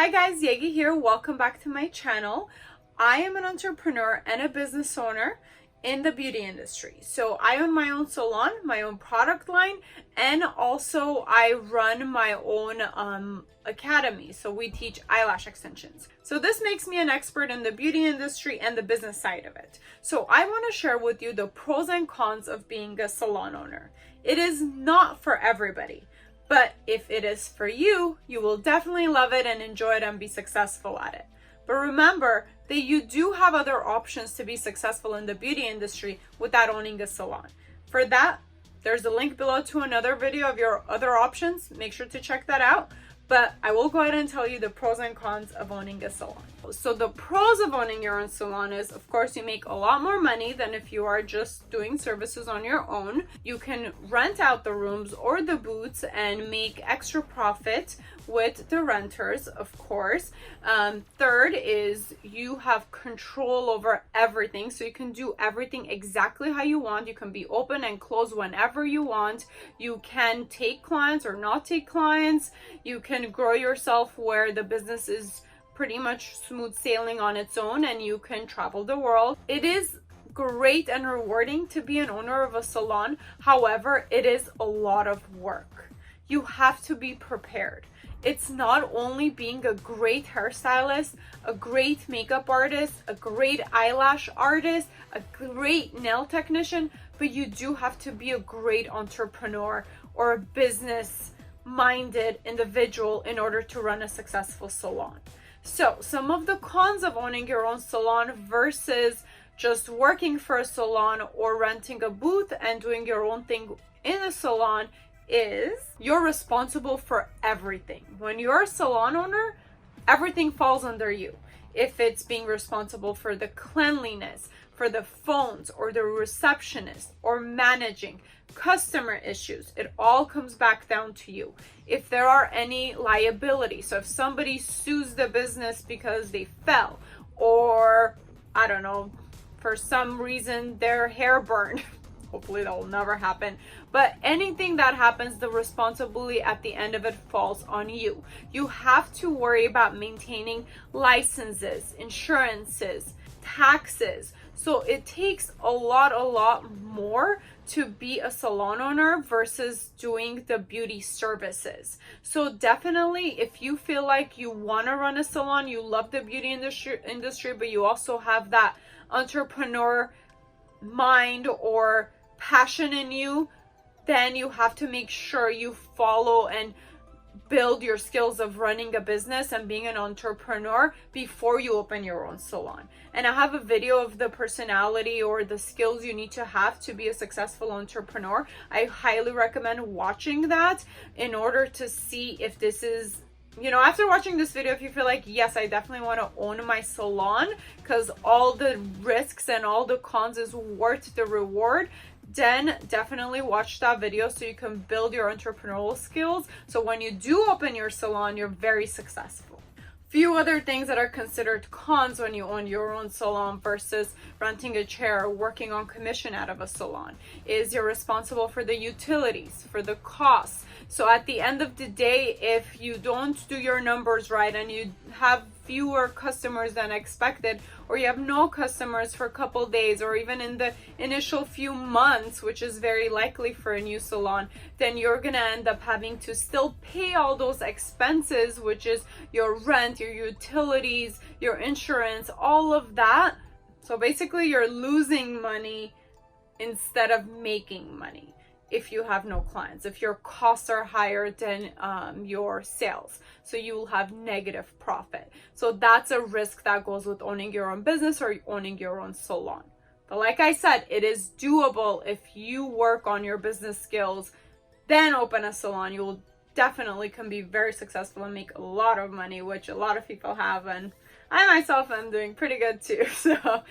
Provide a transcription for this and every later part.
Hi guys, Yegi here. Welcome back to my channel. I am an entrepreneur and a business owner in the beauty industry. So I own my own salon, my own product line, and also I run my own academy. So we teach eyelash extensions. So this makes me an expert in the beauty industry and the business side of it. So I want to share with you the pros and cons of being a salon owner. It is not for everybody. But if it is for you, you will definitely love it and enjoy it and be successful at it. But remember that you do have other options to be successful in the beauty industry without owning a salon. For that, there's a link below to another video of your other options. Make sure to check that out. But I will go ahead and tell you the pros and cons of owning a salon. So the pros of owning your own salon is, of course, you make a lot more money than if you are just doing services on your own. You can rent out the rooms or the booths and make extra profit with the renters, of course. Third is you have control over everything. So you can do everything exactly how you want. You can be open and close whenever you want. You can take clients or not take clients. You can grow yourself where the business is pretty much smooth sailing on its own and you can travel the world. It is great and rewarding to be an owner of a salon. However, it is a lot of work. You have to be prepared. It's not only being a great hairstylist, a great makeup artist, a great eyelash artist, a great nail technician, but you do have to be a great entrepreneur or a business-minded individual in order to run a successful salon. So some of the cons of owning your own salon versus just working for a salon or renting a booth and doing your own thing in a salon is you're responsible for everything. When you're a salon owner, everything falls under you. If it's being responsible for the cleanliness, for the phones or the receptionist or managing customer issues, it all comes back down to you. If there are any liability, so if somebody sues the business because they fell or I don't know, for some reason their hair burned, hopefully that will never happen, but anything that happens, the responsibility at the end of it falls on you. You have to worry about maintaining licenses, insurances, taxes. So it takes a lot more to be a salon owner versus doing the beauty services. So definitely, if you feel like you want to run a salon, you love the beauty industry, but you also have that entrepreneur mind or passion in you, then you have to make sure you follow and build your skills of running a business and being an entrepreneur before you open your own salon. And I have a video of the personality or the skills you need to have to be a successful entrepreneur. I highly recommend watching that in order to see if this is, you know, after watching this video, if you feel like, yes, I definitely want to own my salon because all the risks and all the cons is worth the reward, then definitely watch that video so you can build your entrepreneurial skills. So when you do open your salon, you're very successful. Few other things that are considered cons when you own your own salon versus renting a chair or working on commission out of a salon is you're responsible for the utilities, for the costs. So at the end of the day, if you don't do your numbers right and you have fewer customers than expected, or you have no customers for a couple days, or even in the initial few months, which is very likely for a new salon, then you're gonna end up having to still pay all those expenses, which is your rent, your utilities, your insurance, all of that. So basically you're losing money instead of making money if you have no clients, if your costs are higher than your sales, so you will have negative profit. So that's a risk that goes with owning your own business or owning your own salon. But like I said, it is doable if you work on your business skills, then open a salon. You will definitely can be very successful and make a lot of money, which a lot of people have, and I myself am doing pretty good too. So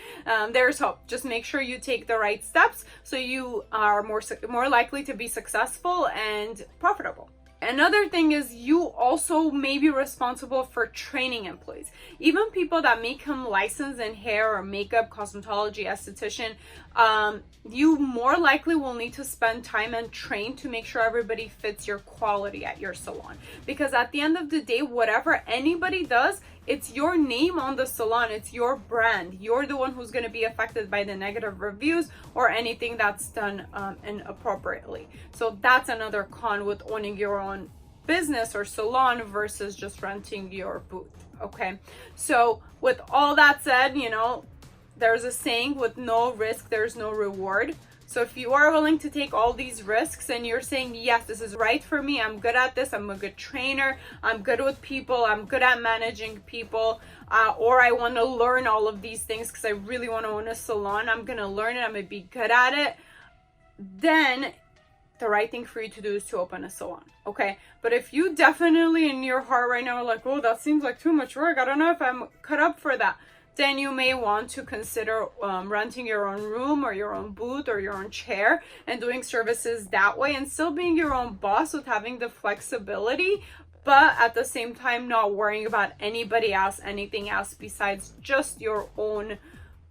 there's hope. Just make sure you take the right steps so you are more likely to be successful and profitable. Another thing is you also may be responsible for training employees. Even people that may come licensed in hair or makeup, cosmetology, esthetician, you more likely will need to spend time and train to make sure everybody fits your quality at your salon. Because at the end of the day, whatever anybody does, it's your name on the salon, it's your brand. You're the one who's going to be affected by the negative reviews or anything that's done inappropriately. So that's another con with owning your own business or salon versus just renting your booth. Okay, so with all that said, you know, there's a saying, with no risk there's no reward. So if you are willing to take all these risks and you're saying, yes, this is right for me, I'm good at this, I'm a good trainer, I'm good with people, I'm good at managing people, or I want to learn all of these things because I really want to own a salon, I'm going to learn it, I'm going to be good at it, then the right thing for you to do is to open a salon. Okay, but if you definitely in your heart right now are like, oh, that seems like too much work, I don't know if I'm cut up for that, then you may want to consider renting your own room or your own booth or your own chair and doing services that way, and still being your own boss with having the flexibility, but at the same time not worrying about anybody else, anything else besides just your own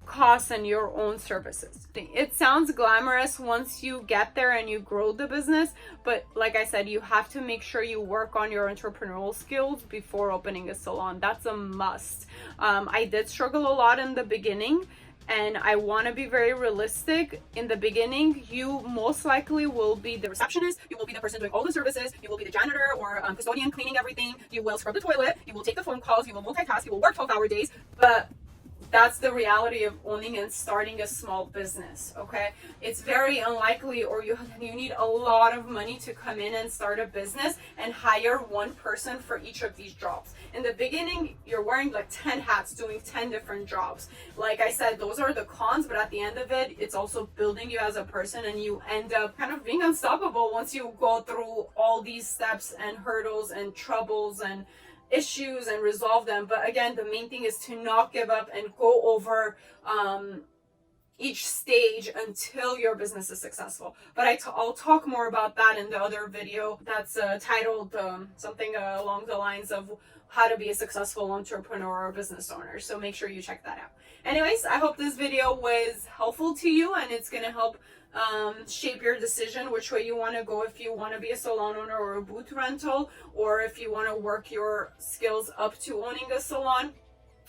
costs and your own services. It sounds glamorous once you get there and you grow the business, but like I said, you have to make sure you work on your entrepreneurial skills before opening a salon. That's a must. I did struggle a lot in the beginning, and I want to be very realistic. In the beginning, you most likely will be the receptionist, you will be the person doing all the services, you will be the janitor or custodian cleaning everything, you will scrub the toilet, you will take the phone calls, you will multitask, you will work 12-hour days, but that's the reality of owning and starting a small business. Okay, it's very unlikely, or you need a lot of money to come in and start a business and hire one person for each of these jobs. In the beginning, you're wearing like 10 hats, doing 10 different jobs. Like I said, those are the cons, but at the end of it, it's also building you as a person, and you end up kind of being unstoppable once you go through all these steps and hurdles and troubles and issues and resolve them. But again, the main thing is to not give up and go over each stage until your business is successful. But I'll talk more about that in the other video that's titled something along the lines of how to be a successful entrepreneur or business owner. So make sure you check that out. Anyways, I hope this video was helpful to you, and it's going to help shape your decision which way you want to go, if you want to be a salon owner or a booth rental, or if you want to work your skills up to owning a salon.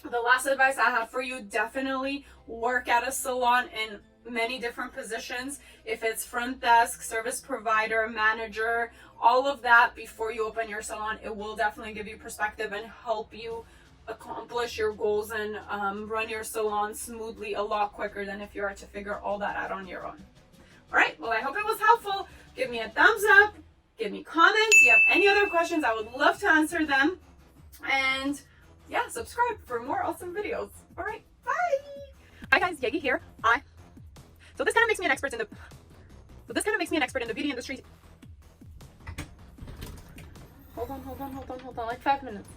The last advice I have for you, definitely work at a salon in many different positions. If it's front desk, service provider, manager, all of that before you open your salon, it will definitely give you perspective and help you accomplish your goals and run your salon smoothly a lot quicker than if you are to figure all that out on your own. All right, well, I hope it was helpful. Give me a thumbs up, give me comments. If you have any other questions, I would love to answer them. And yeah, subscribe for more awesome videos. All right, bye. Hi guys, Yegi here. So this kind of makes me an expert in the beauty industry. Hold on, like 5 minutes.